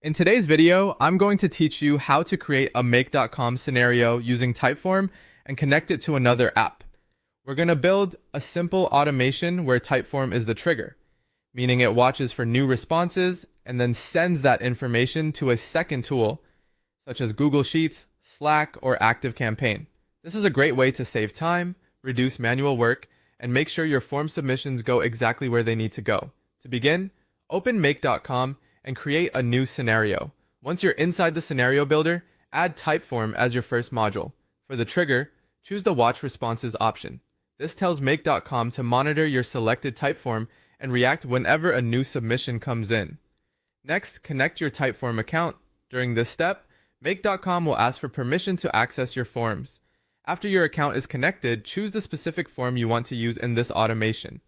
In today's video, I'm going to teach you how to create a make.com scenario using Typeform and connect it to another app. We're going to build a simple automation where Typeform is the trigger, meaning it watches for new responses and then sends that information to a second tool, such as Google Sheets, Slack, or ActiveCampaign. This is a great way to save time, reduce manual work, and make sure your form submissions go exactly where they need to go. To begin, open make.com and create a new scenario. Once you're inside the scenario builder, add Typeform as your first module. For the trigger, choose the Watch Responses option. This tells make.com to monitor your selected Typeform and react whenever a new submission comes in. Next, connect your Typeform account. During this step, make.com will ask for permission to access your forms. After your account is connected, choose the specific form you want to use in this automation.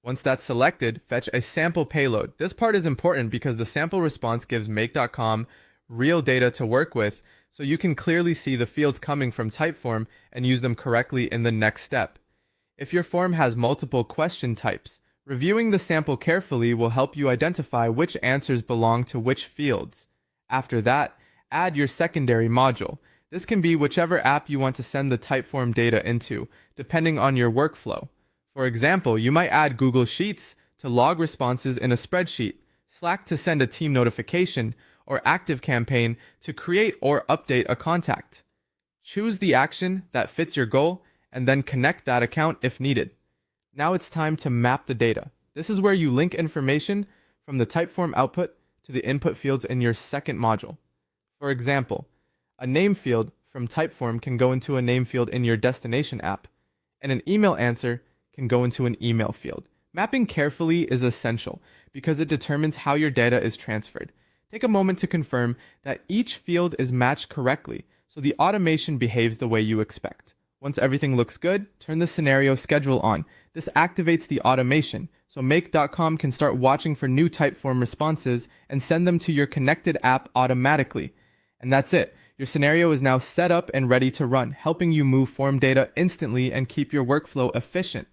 Once that's selected, fetch a sample payload. This part is important because the sample response gives make.com real data to work with, so you can clearly see the fields coming from Typeform and use them correctly in the next step. If your form has multiple question types, reviewing the sample carefully will help you identify which answers belong to which fields. After that, add your secondary module. This can be whichever app you want to send the Typeform data into, depending on your workflow. For example, you might add Google Sheets to log responses in a spreadsheet, Slack to send a team notification, or ActiveCampaign to create or update a contact. Choose the action that fits your goal and then connect that account if needed. Now it's time to map the data. This is where you link information from the Typeform output to the input fields in your second module. For example, a name field from Typeform can go into a name field in your destination app, and an email answer can go into an email field. Mapping carefully is essential because it determines how your data is transferred. Take a moment to confirm that each field is matched correctly so the automation behaves the way you expect. Once everything looks good, turn the scenario schedule on. This activates the automation, so make.com can start watching for new Typeform responses and send them to your connected app automatically. And that's it. Your scenario is now set up and ready to run, helping you move form data instantly and keep your workflow efficient.